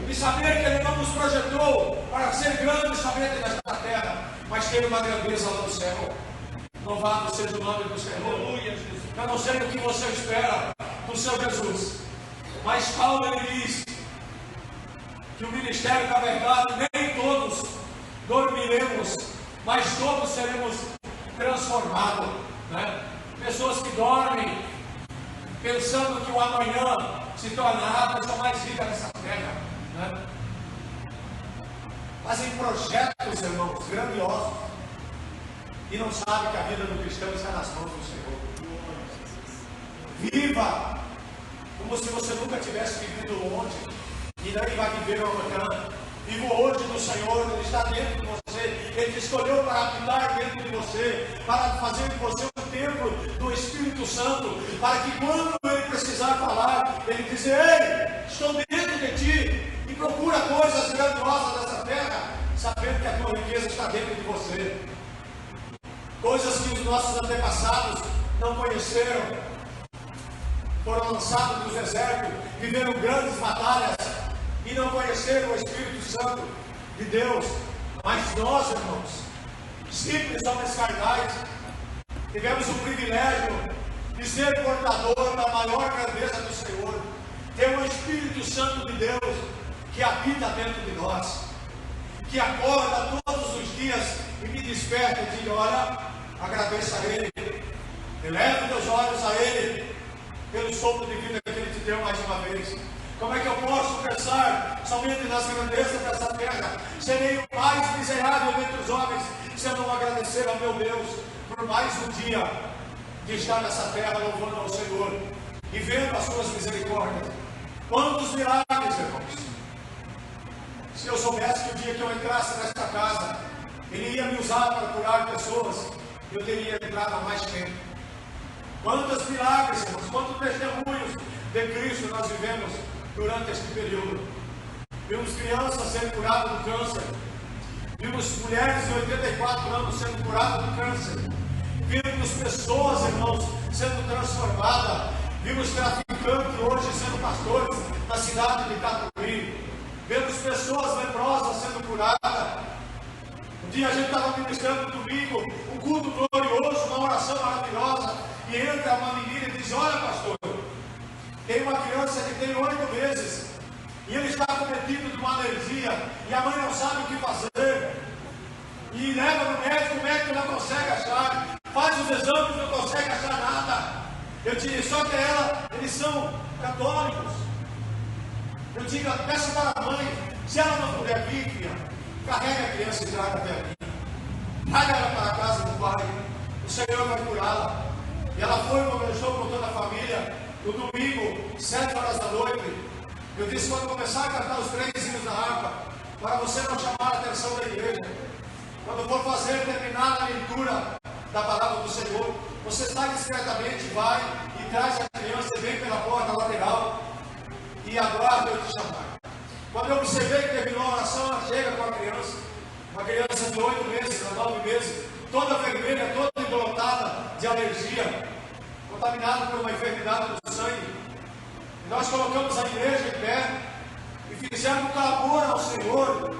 e saber que Ele não nos projetou para ser grandes somente nesta terra, mas ter uma grandeza lá no céu. Louvado seja o nome do Senhor. Eu não sei o que você espera do seu Jesus, mas Paulo ele diz que o ministério da verdade, nem todos dormiremos, mas todos seremos transformados. Né? Pessoas que dormem pensando que o amanhã se tornará a pessoa mais rica nessa terra. Né? Fazem projetos, irmãos, grandiosos e não sabem que a vida do cristão está nas mãos do Senhor. Viva como se você nunca tivesse vivido ontem e nem vai viver amanhã. Viva hoje no Senhor, Ele está dentro de você, Ele te escolheu para habitar dentro de você, para fazer de você um templo do Espírito Santo, para que quando Ele precisar falar, Ele diz: ei, estou dentro de ti, e procura coisas grandiosas dessa terra, sabendo que a tua riqueza está dentro de você. Coisas que os nossos antepassados não conheceram, foram lançados no deserto, viveram grandes batalhas e não conheceram o Espírito Santo de Deus. Mas nós, irmãos, simples homens carnais, tivemos o privilégio de ser portador da maior grandeza do Senhor, ter o Espírito Santo de Deus que habita dentro de nós, que acorda todos os dias e me desperta e diz: olha, agradeça a Ele, eleva teus olhos a Ele, pelo sopro de vida que Ele te deu mais uma vez. Como é que eu posso pensar somente nas grandezas dessa terra? Serei o mais miserável entre os homens, se eu não agradecer ao meu Deus por mais um dia de estar nessa terra louvando ao Senhor e vendo as suas misericórdias. Quantos milagres, irmãos! Se eu soubesse que o dia que eu entrasse nesta casa, Ele ia me usar para curar pessoas, eu teria entrado há mais tempo. Quantos milagres, irmãos, quantos testemunhos de Cristo nós vivemos durante este período. Vimos crianças sendo curadas do câncer, vimos mulheres de 84 anos sendo curadas do câncer, vimos pessoas, irmãos, sendo transformadas, vimos traficantes hoje sendo pastores na cidade de Tatuí, vemos pessoas leprosas sendo curadas. Um dia a gente estava ministrando no domingo, um culto glorioso, uma oração maravilhosa, e entra uma menina e diz: olha, pastor, tem uma criança que tem 8 meses e ele está cometido de uma alergia e a mãe não sabe o que fazer e leva no médico, o médico não consegue achar, faz os exames, não consegue achar nada. Eu digo: só que eles são católicos. Eu digo: peça para a mãe, se ela não puder vir, filha, carrega a criança e traga até aqui, traga ela para a casa do pai, o Senhor vai curá-la. E ela foi, conversou com toda a família. No domingo, 7 horas da noite, eu disse: quando começar a cantar os 3 hinos da harpa, para você não chamar a atenção da igreja, quando for terminar a leitura da palavra do Senhor, você sai discretamente, vai e traz a criança e vem pela porta lateral e aguarda eu te chamar. Quando eu observei que terminou a oração, ela chega com a criança, uma criança de 8 meses, 9 meses, toda vermelha, toda embotada de alergia, contaminado por uma enfermidade do sangue. E nós colocamos a igreja em pé e fizemos um clamor ao Senhor.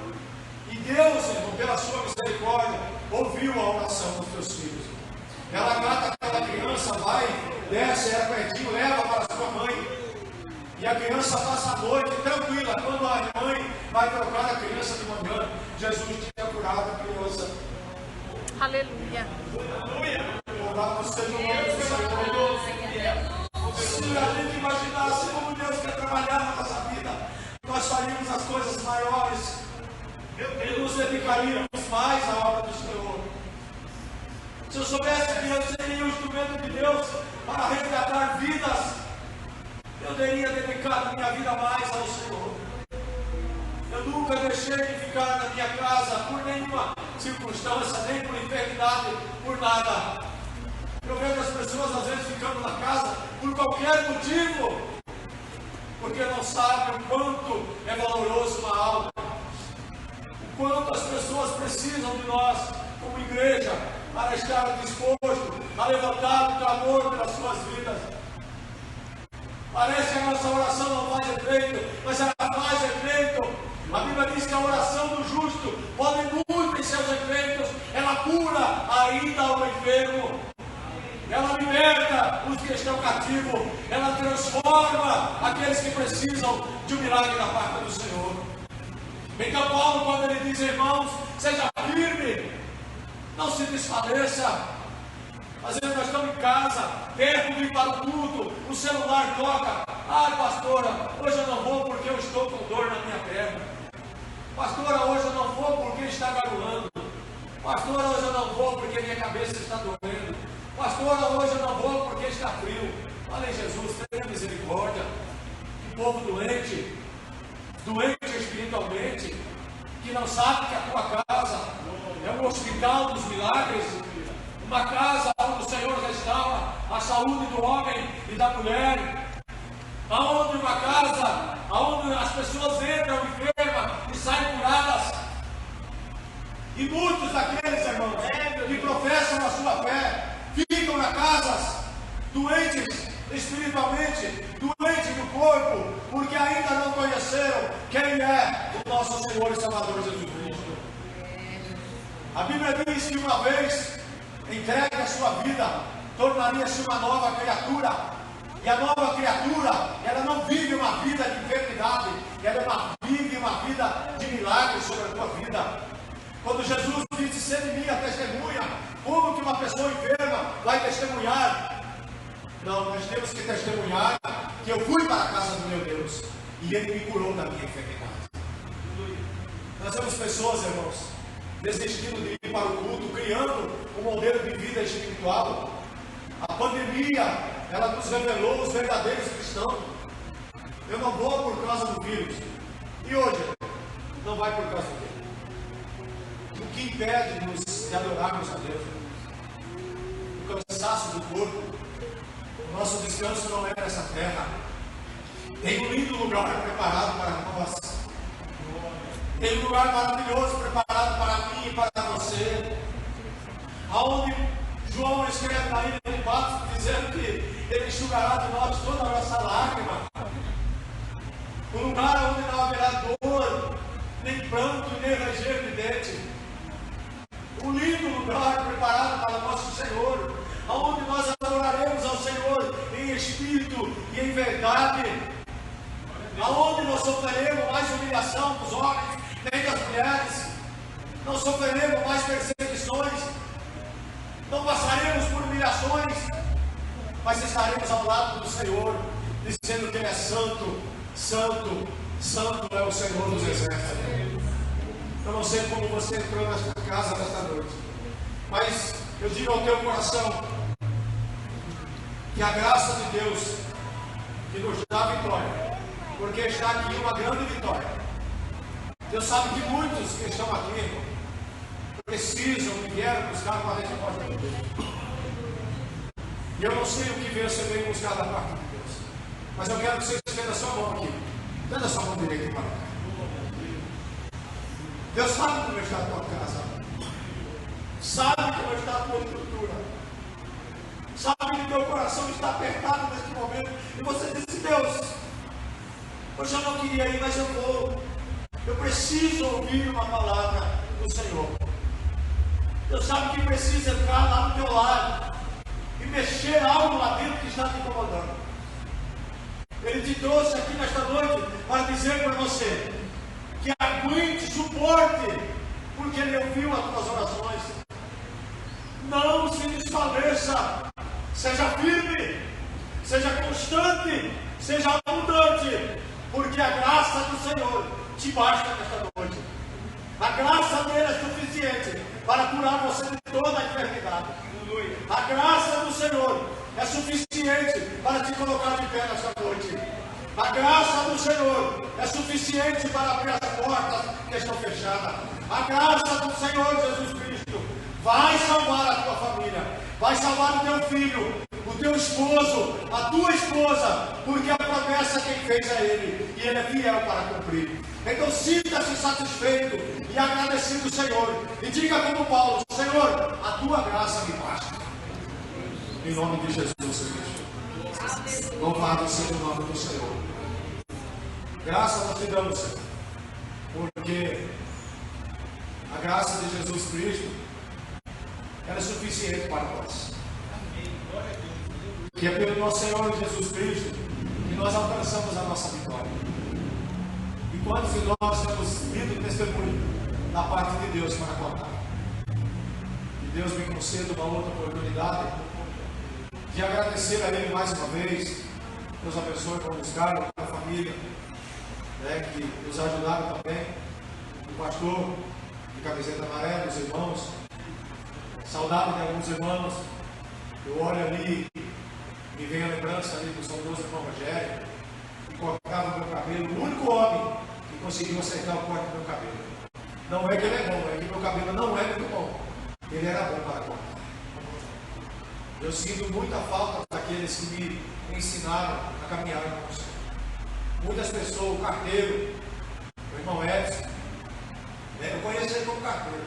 E Deus, irmão, pela sua misericórdia, ouviu a oração dos teus filhos. Ela trata aquela criança, vai, desce, é pertinho, leva para sua mãe. E a criança passa a noite tranquila. Quando a mãe vai trocar a criança de manhã, Jesus tinha curado a criança. Aleluia. Louvado seja o nome do Senhor. Se a gente imaginasse como Deus quer trabalhar na nossa vida, nós faríamos as coisas maiores e nos dedicaríamos mais à obra do Senhor. Se eu soubesse que eu seria o instrumento de Deus para resgatar vidas, eu teria dedicado minha vida mais ao Senhor. Eu nunca deixei de ficar na minha casa por nenhuma circunstância, nem por enfermidade, por nada. Eu vejo as pessoas às vezes ficando na casa por qualquer motivo, porque não sabem o quanto é valoroso uma alma, o quanto as pessoas precisam de nós, como igreja, para estar disposto a levantar o clamor pelas suas vidas. Parece que a nossa oração não faz efeito, mas ela faz efeito. A Bíblia diz que a oração do justo pode muito em seus efeitos. Ela cura ainda o enfermo, ela liberta os que estão cativos, ela transforma aqueles que precisam de um milagre da parte do Senhor. Então Paulo, quando ele diz: irmãos, seja firme, não se desfaleça. Às vezes nós estamos em casa, perto de ir para o culto, o celular toca: ai, pastora, hoje eu não vou porque eu estou com dor na minha perna. Pastora, hoje eu não vou porque está garulando. Pastora, hoje eu não vou porque minha cabeça está doendo. Pastora, hoje eu não vou porque está frio. Olha, Jesus, tenha misericórdia. Que povo doente, doente espiritualmente, que não sabe que a tua casa é um hospital dos milagres, uma casa onde o Senhor restaura a saúde do homem e da mulher, aonde uma casa, aonde as pessoas entram enfermas e saem curadas. E muitos daqueles, irmãos, que professam a sua fé, ficam nas casas, doentes espiritualmente, doentes no corpo, porque ainda não conheceram quem é o nosso Senhor e Salvador Jesus Cristo. A Bíblia diz que uma vez entregue a sua vida, tornaria-se uma nova criatura. E a nova criatura, ela não vive uma vida de enfermidade, ela vive uma vida de milagres sobre a tua vida. Quando Jesus disse, sede minha testemunha, como que uma pessoa enferma vai testemunhar? Não, nós temos que testemunhar que eu fui para a casa do meu Deus e Ele me curou da minha enfermidade. Nós temos pessoas, irmãos, desistindo de ir para o culto, criando um modelo de vida espiritual. A pandemia, ela nos revelou os verdadeiros cristãos. Eu não vou por causa do vírus. E hoje, não vai por causa dele. O que impede-nos de adorarmos a Deus? O cansaço do corpo. O nosso descanso não é nessa terra. Tem um lindo lugar preparado para nós. Tem um lugar maravilhoso preparado para mim e para você. Aonde João escreve na ilha de Patmos, dizendo que Ele enxugará de nós toda a nossa lágrima. Um lugar onde não haverá dor, nem pranto, nem ranger de dente. Um lindo lugar preparado para nosso Senhor, onde nós adoraremos ao Senhor em espírito e em verdade, aonde não sofreremos mais humilhação dos homens, nem das mulheres, não sofreremos mais perseguições, não passaremos por humilhações, mas estaremos ao lado do Senhor, dizendo que Ele é santo, santo, santo é o Senhor dos exércitos. Eu não sei como você entrou nesta casa nesta noite, mas eu digo ao teu coração que a graça de Deus que nos dá vitória, porque está aqui uma grande vitória. Deus sabe que muitos que estão aqui precisam e vieram buscar uma resposta de Deus. E eu não sei o que você veio buscar da parte de Deus, mas eu quero que você estenda a sua mão aqui. Estenda a sua mão direita para cá. Deus sabe como está a tua casa, sabe como está a tua estrutura, sabe que teu coração está apertado neste momento, e você disse, Deus, hoje eu não queria ir, mas eu vou, eu preciso ouvir uma palavra do Senhor. Deus sabe que precisa entrar lá no teu lado e mexer algo lá dentro que está te incomodando. Ele te trouxe aqui nesta noite para dizer para você que aguente, suporte, porque Ele ouviu as tuas orações. Não se desfaleça, seja firme, seja constante, seja abundante, porque a graça do Senhor te basta nesta noite. A graça dele é suficiente para curar você de toda a enfermidade. A graça do Senhor é suficiente para te colocar de pé nesta noite. A graça do Senhor é suficiente para abrir as portas que estão fechadas. A graça do Senhor Jesus Cristo vai salvar a tua família, vai salvar o teu filho, o teu esposo, a tua esposa, porque a promessa quem fez é Ele, e Ele é fiel para cumprir. Então sinta-se satisfeito e agradecido, Senhor, e diga como Paulo, Senhor, a tua graça me basta. Em nome de Jesus Cristo. Louvado seja o nome do Senhor. Graça nós te damos, Senhor, porque a graça de Jesus Cristo ela é suficiente para nós. Que é pelo nosso Senhor Jesus Cristo que nós alcançamos a nossa vitória. E quantos de nós temos lido testemunho da parte de Deus para contar? E Deus me conceda uma outra oportunidade de agradecer a Ele mais uma vez. Deus abençoe para buscar a família, que nos ajudaram também. O pastor de camiseta amarela, os irmãos, saudade de alguns irmãos. Eu olho ali, me vem a lembrança ali do saudoso irmão Rogério, que cortava o meu cabelo, o único homem que conseguiu acertar o corte do meu cabelo. Não é que ele é bom, é que meu cabelo não é muito bom. Ele era bom para cortar. Eu sinto muita falta daqueles que me ensinaram a caminhar com o Senhor. muitas pessoas, o carteiro, o irmão Edson, eu conheço ele como carteiro.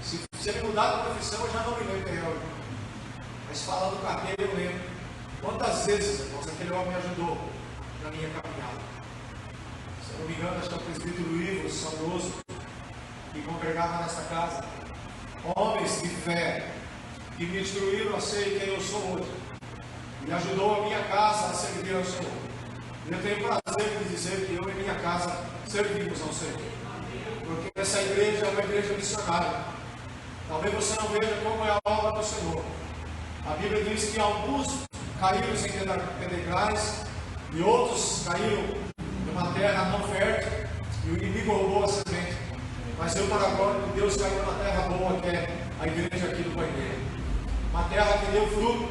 Se ele mudar de profissão, eu já não me lembro quem é o irmão. Mas falando do carteiro, eu lembro. Quantas vezes, irmãos, aquele homem me ajudou na minha caminhada. Se eu não me engano, acho que é o presbítero Ivo, saudoso, que congregava nessa casa. Homens de fé, que me instruíram a ser quem eu sou hoje. E ajudou a minha casa a servir ao Senhor. E eu tenho prazer de dizer que eu e minha casa servimos ao Senhor. Porque essa igreja é uma igreja missionária. Talvez você não veja como é a obra do Senhor. A Bíblia diz que alguns caíram sem pedregais e outros caíram numa terra não fértil e o inimigo roubou a semente. Mas eu, para a glória de Deus, caiu numa terra boa, que é a igreja aqui do Banheiro. Uma terra que deu fruto,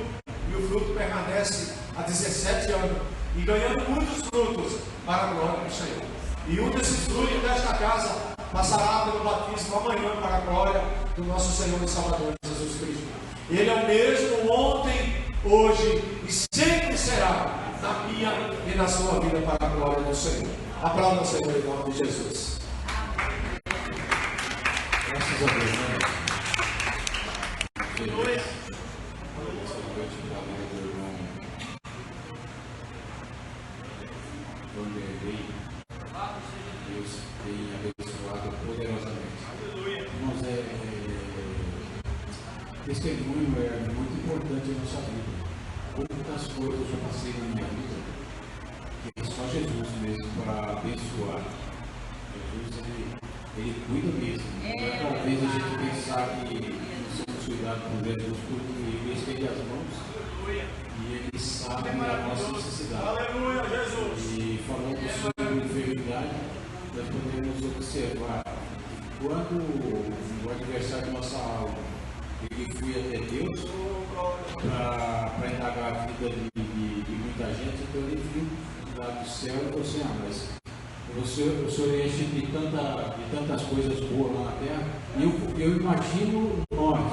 e o fruto permanece há 17 anos, e ganhando muitos frutos para a glória do Senhor. E um desses frutos desta casa passará pelo batismo amanhã para a glória do nosso Senhor e Salvador Jesus Cristo. Ele é o mesmo ontem, hoje e sempre será na minha e na sua vida para a glória do Senhor. Aplauda o Senhor em nome de Jesus. Graças a Deus, né? Aleluia. Essa noite, pela vida do irmão Vanderlei, Deus tem abençoado poderosamente. Aleluia. Irmãos, testemunho é muito importante na nossa vida. Quantas coisas eu já passei na minha vida que é só Jesus mesmo para abençoar. Jesus, ele cuida mesmo. Não é talvez a gente pensar que nós somos cuidados por Jesus, porque ele estende as mãos e ele sabe a nossa necessidade. Aleluia, Jesus! E falando sobre enfermidade, nós podemos observar que quando o adversário da nossa alma ele foi até Deus para indagar a vida de muita gente, então ele viu lá do céu e falou assim: mas o Senhor enche de tantas coisas boas lá na terra. E eu imagino nós,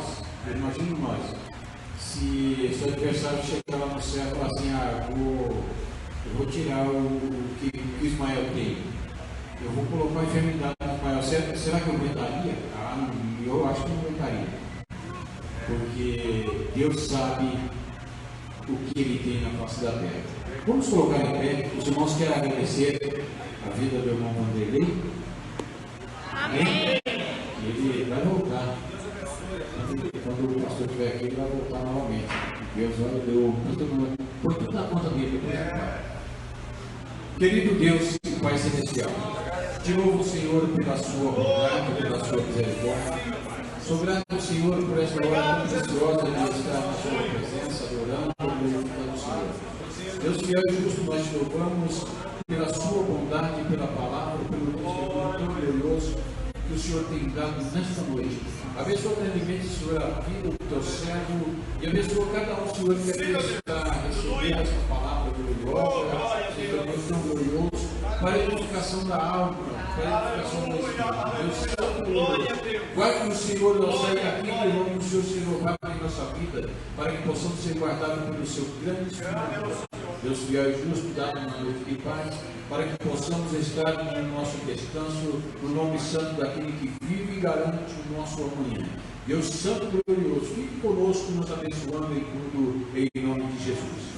se o adversário chegar lá no céu e falar assim: eu vou tirar o que Ismael tem, eu vou colocar a enfermidade no Ismael, será que eu aguentaria? Eu acho que não aguentaria, porque Deus sabe o que Ele tem na face da terra. Vamos colocar em pé. Os irmãos querem agradecer a vida do irmão Vanderlei? Amém. Ele vai voltar. Quando o pastor estiver aqui, ele vai voltar novamente. Deus, olha, deu por tudo na conta dele. Querido Deus e Pai Celestial, te louvo, Senhor, pela sua bondade, pela sua misericórdia. Sou grato ao Senhor por esta hora tão preciosa de estar na sua presença, adorando e glorificando o Senhor. Deus fiel e justo, nós te louvamos pela sua bondade, pela palavra, pelo testemunho tão glorioso que o Senhor tem dado nesta noite. Abençoa grandemente, Senhor, a vida do teu servo e abençoa cada um, Senhor, que acredita receber esta palavra gloriosa, seja Deus tão glorioso, para a edificação da alma, para a edificação do Espírito. Deus Santo, glorioso. Guarde o Senhor ao sair daqui, em nome do Senhor, vai para a nossa vida, para que possamos ser guardados pelo seu grande Espírito. Deus fiel e justo, dá uma noite de paz, para que possamos estar no nosso descanso, no nome santo daquele que vive e garante o nosso amanhã. Deus Santo e glorioso, fique conosco, nos abençoando em tudo, em nome de Jesus.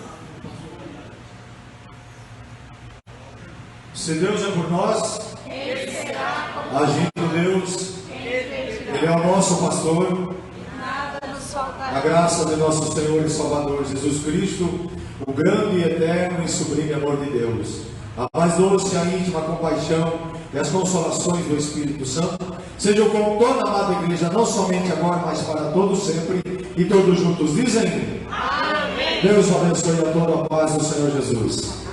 Se Deus é por nós, Ele será agindo Deus, Ele é o nosso pastor. nada nos faltará. A graça de nosso Senhor e Salvador Jesus Cristo, o grande, eterno e sublime amor de Deus, a mais doce, a íntima compaixão e as consolações do Espírito Santo sejam com toda a amada igreja, não somente agora, mas para todos sempre, e todos juntos dizem: Amém. Deus abençoe a toda a paz do Senhor Jesus.